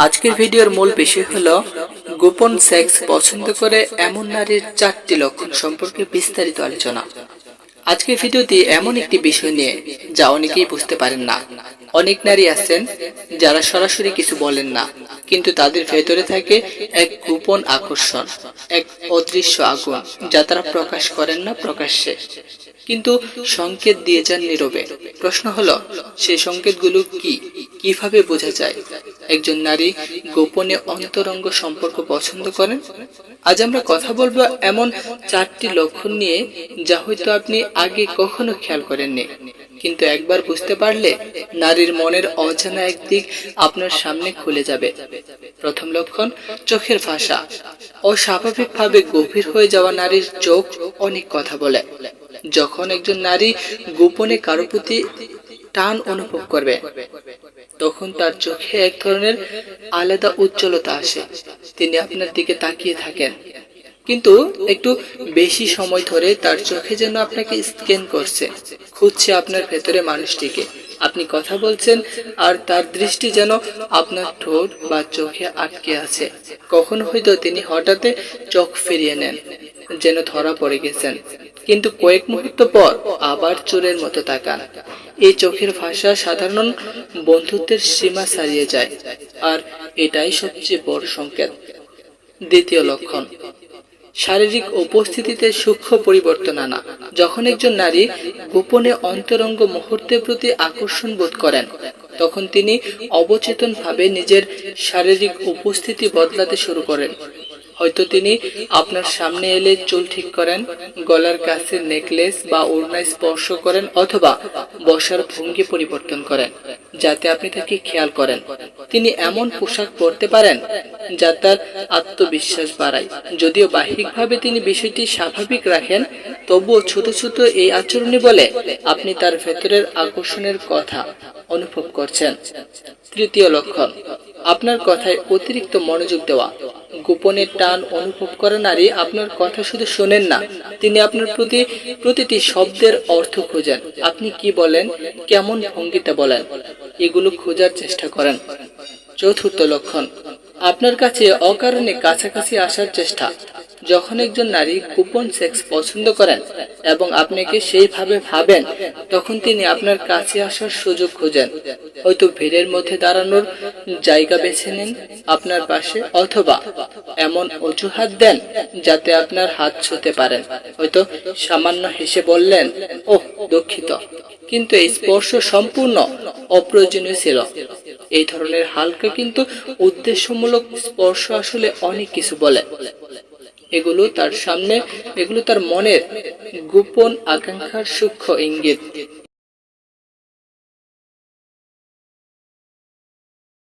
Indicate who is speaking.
Speaker 1: আজকের ভিডিওর মূল বিষয় হলো গোপন সেক্স পছন্দ করে এমন নারীর 4টি লক্ষণ সম্পর্কে বিস্তারিত আলোচনা। আজকের ভিডিওটি এমন একটি বিষয় নিয়ে যা অনেকেই বুঝতে পারেন না। অনেক নারী আছেন যারা সরাসরি কিছু বলেন না, কিন্তু তাদের ভেতরে থাকে এক গোপন আকর্ষণ, এক অদৃশ্য আগুন যা তারা প্রকাশ করেন না প্রকাশ্যে, কিন্তু সংকেত দিয়ে যান নীরবে। প্রশ্ন হলো, সেই সংকেতগুলো কি? কিভাবে বোঝা যায় একজন নারী গোপনে অন্তরঙ্গ সম্পর্ক পছন্দ করেন? আজ আমরা কথা বলবো এমন 4টি লক্ষণ নিয়ে যা হয়তো আপনি আগে কখনো খেয়াল করেননি, কিন্তু একবার বুঝতে পারলে নারীর মনের অজানা এক দিক আপনার সামনে খুলে যাবে। প্রথম লক্ষণ, চোখের ভাষা। অস্বাভাবিকভাবে গভীর হয়ে যাওয়া নারীর চোখ অনেক কথা বলে। যখন একজন নারী গোপনে কারো প্রতি টান অনুভব করবে, তখন তার চোখে এক ধরনের আলাদা উজ্জ্বলতা আসে। তিনি আপনার দিকে তাকিয়ে থাকেন, কিন্তু একটু বেশি সময় ধরে তার চোখে যেন আপনাকে স্ক্যান করছে, খুঁজছে আপনার ভেতরে মানুষটিকে। আপনি কথা বলছেন আর তার দৃষ্টি যেন আপনার ঠোঁট বা চোখে আটকে আছে। কখনো হয়তো তিনি হঠাৎ চোখ ফিরিয়ে নেন, যেন ধরা পড়ে গেছেন, কিন্তু কয়েক মুহূর্ত পর আবার চোরের মতো তাকান। এই চোখের ভাষা সাধারণ বন্ধুত্বের সীমা ছাড়িয়ে যায়, আর এটাই সবচেয়ে বড় সংকেত। দ্বিতীয় লক্ষণ, শারীরিক উপস্থিতিতে সূক্ষ্ম পরিবর্তন আনা। যখন একজন নারী গোপনে অন্তরঙ্গ মুহূর্তের প্রতি আকর্ষণ বোধ করেন, তখন তিনি অবচেতনভাবে নিজের শারীরিক উপস্থিতি বদলাতে শুরু করেন। হয়তো তিনি আপনার সামনে এলে চুল ঠিক করেন, গলার কাছে নেকলেস বা ওড়না স্পর্শ করেন, অথবা বসার ভঙ্গি পরিবর্তন করেন যাতে আপনি তাকে খেয়াল করেন। তিনি এমন পোশাক পরতে পারেন যা তার আত্মবিশ্বাস বাড়ায়। যদিও বাহ্যিকভাবে তিনি বিষয়টি স্বাভাবিক রাখেন, তবুও ছোট ছোট এই আচরণই বলে আপনি তার ভেতরের আকর্ষণের কথা অনুভব করছেন। তৃতীয় লক্ষণ, আপনার কথায় অতিরিক্ত মনোযোগ দেওয়া। গোপনে টান অনুভব করা নারী আপনার কথা শুধু শোনেন না, তিনি আপনার প্রতিটি শব্দের অর্থ খোঁজেন। আপনি কি বলেন, কেমন ভঙ্গিতে বলেন, এগুলো খোঁজার চেষ্টা করেন। চতুর্থ লক্ষণ, আপনার কাছে অকারণে কাছাকাছি আসার চেষ্টা। যখন একজন নারী গোপন সেক্স পছন্দ করেন এবং আপনাকে সেইভাবে ভাবেন, তখন তিনি আপনার কাছে আসার সুযোগ খোঁজেন। হয়তো ভিড়ের মধ্যে দাঁড়ানোর জায়গা বেছে নেন আপনার পাশে, অথবা এমন অজুহাত দেন যাতে আপনার হাত ছুঁতে পারেন। হয়তো সামান্য হেসে বললেন, ওহ দুঃখিত, কিন্তু এই স্পর্শ সম্পূর্ণ অপ্রয়োজনীয় ছিল। এই ধরনের হালকা কিন্তু উদ্দেশ্যমূলক স্পর্শ আসলে অনেক কিছু বলে। এগুলো তার মনের গোপন আকাঙ্ক্ষার সূক্ষ্ম ইঙ্গিত।